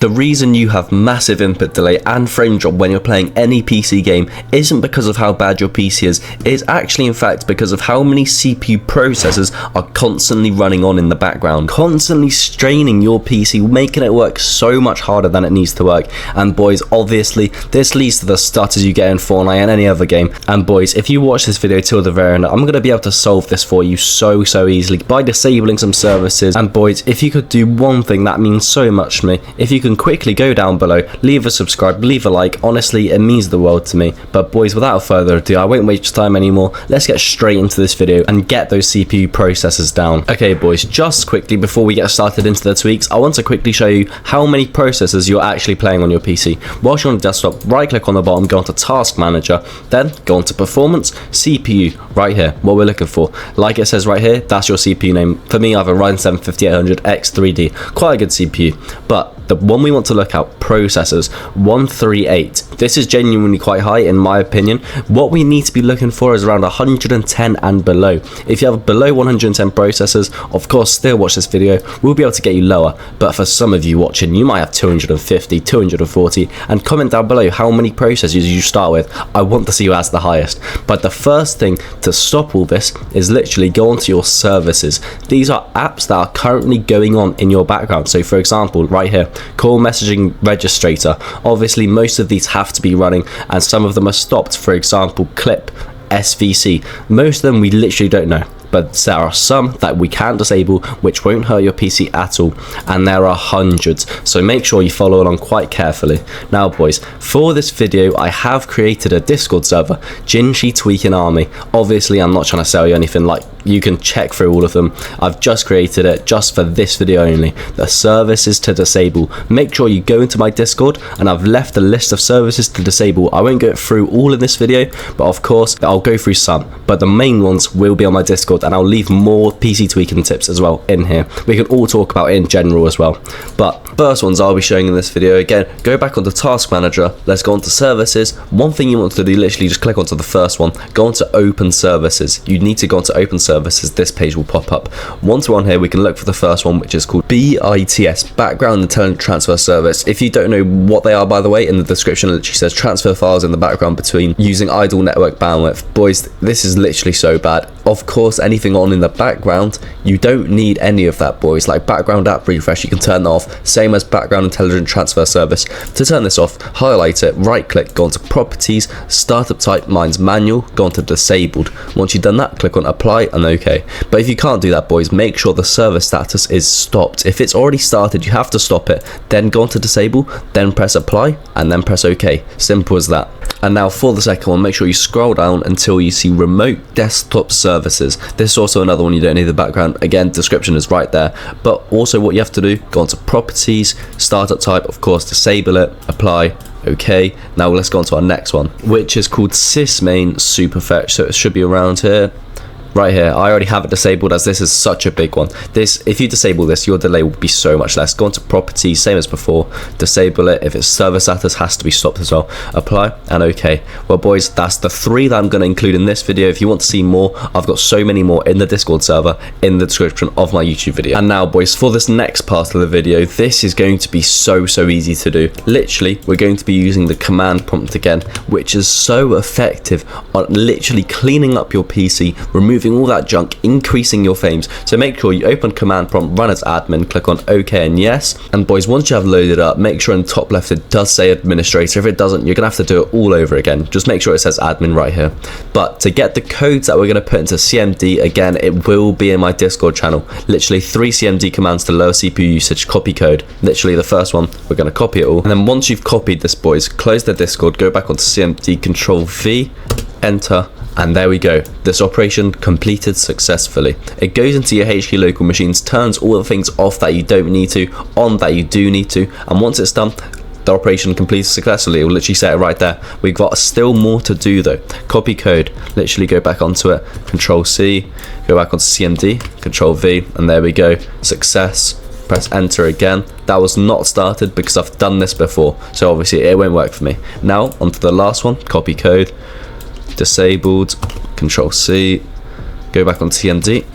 The reason you have massive input delay and frame drop when you're playing any PC game isn't because of how bad your PC is, it's actually in fact because of how many CPU processors are constantly running on in the background, constantly straining your PC, making it work so much harder than it needs to work. And boys, obviously this leads to the stutters you get in Fortnite and any other game. And boys, if you watch this video till the very end, I'm going to be able to solve this for you so easily by disabling some services. And boys, if you could do one thing that means so much to me, if you can quickly go down below, leave a subscribe, leave a like, honestly it means the world to me. But boys, without further ado, I won't waste time anymore, let's get straight into this video and get those CPU processors down. Okay boys, just quickly before we get started into the tweaks, I want to quickly show you how many processors you're actually playing on your PC. Whilst you're on the desktop, right click on the bottom, go onto Task Manager, then go onto Performance, CPU, right here, what we're looking for. Like it says right here, that's your CPU name. For me, I have a Ryzen 7 5800X3D, quite a good CPU, but the one we want to look at, processors 138. This is genuinely quite high in my opinion. What we need to be looking for is around 110 and below. If you have below 110 processors, of course still watch this video, we'll be able to get you lower. But for some of you watching, you might have 250, 240, and comment down below how many processors you start with. I want to see who has the highest. But the first thing to stop all this is literally go onto your services. These are apps that are currently going on in your background. So for example, right here, call messaging registrator. Obviously most of these have to be running and some of them are stopped. For example, clip, SVC. Most of them we literally don't know, but there are some that we can disable which won't hurt your PC at all, and there are hundreds, so make sure you follow along quite carefully. Now boys, for this video I have created a Discord server, Jinshi Tweaking Army. Obviously I'm not trying to sell you anything, like you can check through all of them. I've just created it just for this video only. The services to disable, make sure you go into my Discord and I've left a list of services to disable. I won't go through all in this video, but of course I'll go through some, but the main ones will be on my Discord, and I'll leave more PC tweaking tips as well in here. We can all talk about it in general as well, but first ones I'll be showing in this video. Again, go back onto Task Manager, let's go onto services. One thing you want to do, literally just click onto the first one, go onto Open Services. You need to go onto Open Services, this page will pop up. Once we're on here, we can look for the first one, which is called BITS, Background Intelligent Transfer Service. If you don't know what they are, by the way, in the description it literally says transfer files in the background between using idle network bandwidth. Boys, this is literally so bad. Of course, anything on in the background, you don't need any of that, boys. Like background app refresh, you can turn that off, same as background intelligent transfer service. To turn this off, highlight it, right click, go onto properties, startup type, mine's manual, go onto disabled. Once you've done that, click on apply and OK. But if you can't do that, boys, make sure the server status is stopped. If it's already started, you have to stop it, then go onto disable, then press apply and then press OK. Simple as that. And now for the second one, make sure you scroll down until you see remote desktop services. This is also another one you don't need the background. Again, description is right there. But also what you have to do, go onto properties, startup type, of course, disable it, apply, okay. Now let's go on to our next one, which is called sysmain superfetch. So it should be around here. Right here, I already have it disabled as this is such a big one. This, if you disable this, your delay will be so much less. Go into properties, same as before, disable it. If it's server status, has to be stopped as well. Apply and okay. Well boys, that's the 3 that I'm going to include in this video. If you want to see more, I've got so many more in the Discord server in the description of my YouTube video. And now boys, for this next part of the video, this is going to be so easy to do. Literally, we're going to be using the command prompt again, which is so effective on literally cleaning up your PC, removing all that junk, increasing your frames. So make sure you open command prompt, run as admin, click on OK and yes. And boys, once you have loaded up, make sure in the top left it does say administrator. If it doesn't, you're gonna have to do it all over again. Just make sure it says admin right here. But to get the codes that we're gonna put into CMD, again, it will be in my Discord channel. Literally 3 CMD commands to lower CPU usage, copy code. Literally the first one, we're gonna copy it all. And then once you've copied this, boys, close the Discord, go back onto CMD, Control V, enter, and there we go. This operation completed successfully. It goes into your HK local machines, turns all the things off that you don't need to, on that you do need to, and once it's done, the operation completes successfully. It will literally say it right there. We've got still more to do though. Copy code, literally go back onto it, Control C, go back onto CMD, Control V, and there we go. Success. Press enter again. That was not started because I've done this before, so obviously it won't work for me. Now onto the last one, copy code, disabled, Control C, go back on TMD,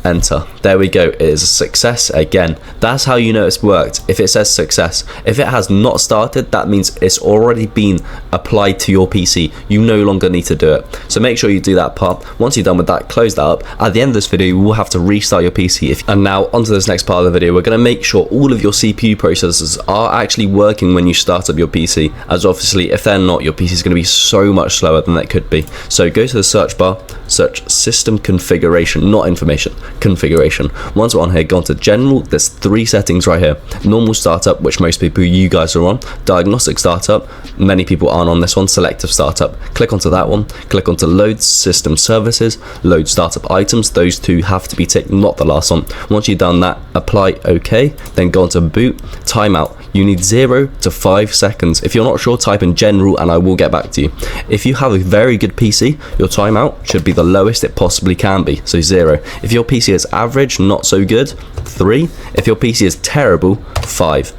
enter. There we go, it is a success again. That's how you know it's worked. If it says success, if it has not started, that means it's already been applied to your PC. You no longer need to do it. So make sure you do that part. Once you're done with that, close that up. At the end of this video, you will have to restart your PC. And now onto this next part of the video, we're going to make sure all of your CPU processors are actually working when you start up your PC, as obviously if they're not, your PC is going to be so much slower than that could be. So go to the search bar, search system configuration, not information, configuration. Once we're on here, go on to general. There's 3 settings right here. Normal startup, which most people, you guys are on. Diagnostic startup, many people aren't on this one. Selective startup, click onto that one. Click onto load system services, load startup items. Those 2 have to be ticked, not the last one. Once you've done that, apply OK, then go onto boot. Timeout, you need 0 to 5 seconds. If you're not sure, type in general and I will get back to you. If you have a very good PC, your timeout should be the lowest it possibly can be, so 0. If your PC is average, not so good, 3. If your PC is terrible, 5.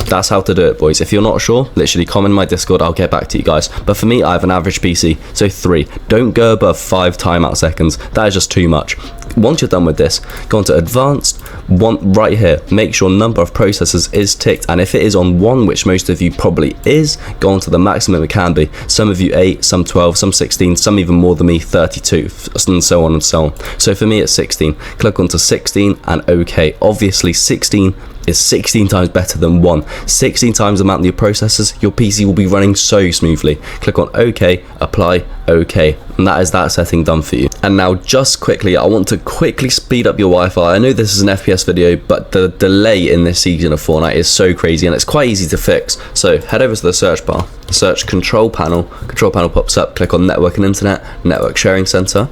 That's how to do it, boys. If you're not sure, literally comment in my Discord, I'll get back to you guys. But for me, I have an average PC, so 3. Don't go above 5 timeout seconds. That is just too much. Once you're done with this, go on to advanced. Right here, make sure number of processors is ticked, and if it is on 1, which most of you probably is, go on to the maximum it can be. Some of you 8, some 12, some 16, some even more than me, 32, and so on and so on. So for me, it's 16. Click onto 16 and OK. Obviously, 16 is 16 times better than 1. 16 times the amount of your processors, your PC will be running so smoothly. Click on OK, apply, OK, and that is that setting done for you. And now just quickly, I want to quickly speed up your Wi-Fi. I know this is an FPS video, but the delay in this season of Fortnite is so crazy and it's quite easy to fix. So head over to the search bar, search control panel pops up, click on network and internet, network sharing center.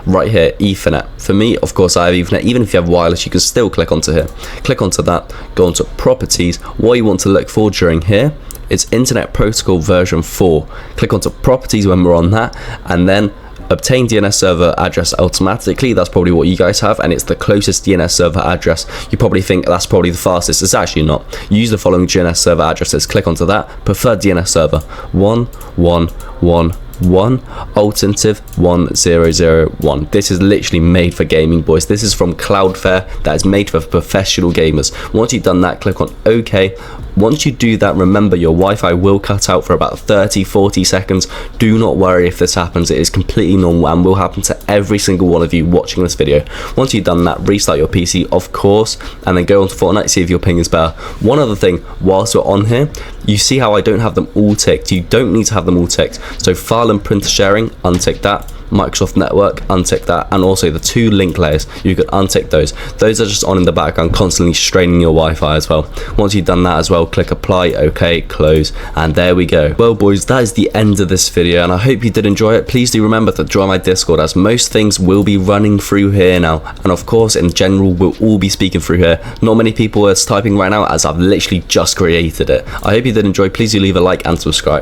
Right here, Ethernet. For me, of course, I have Ethernet. Even if you have wireless, you can still click onto here. Click onto that, go onto properties. What you want to look for during here, it's Internet Protocol version 4. Click onto properties when we're on that, and then obtain DNS server address automatically. That's probably what you guys have, and it's the closest DNS server address. You probably think that's probably the fastest. It's actually not. Use the following DNS server addresses. Click onto that. Preferred DNS server 1 alternative 1001. This is literally made for gaming, boys. This is from Cloudflare, that is made for professional gamers. Once you've done that, click on OK. Once you do that, remember your Wi-Fi will cut out for about 30-40 seconds. Do not worry if this happens. It is completely normal and will happen to every single one of you watching this video. Once you've done that, restart your PC, of course, and then go on to Fortnite, see if your ping is better. One other thing, whilst we're on here, you see how I don't have them all ticked. You don't need to have them all ticked. So file and printer sharing, untick that. Microsoft Network, untick that, and also the 2 link layers, you could untick those. Those are just on in the background, constantly straining your Wi-Fi as well. Once you've done that as well, click apply, OK, close, and there we go. Well, boys, that is the end of this video, and I hope you did enjoy it. Please do remember to join my Discord, as most things will be running through here now, and of course, in general, we'll all be speaking through here. Not many people are typing right now, as I've literally just created it. I hope you did enjoy. Please do leave a like and subscribe.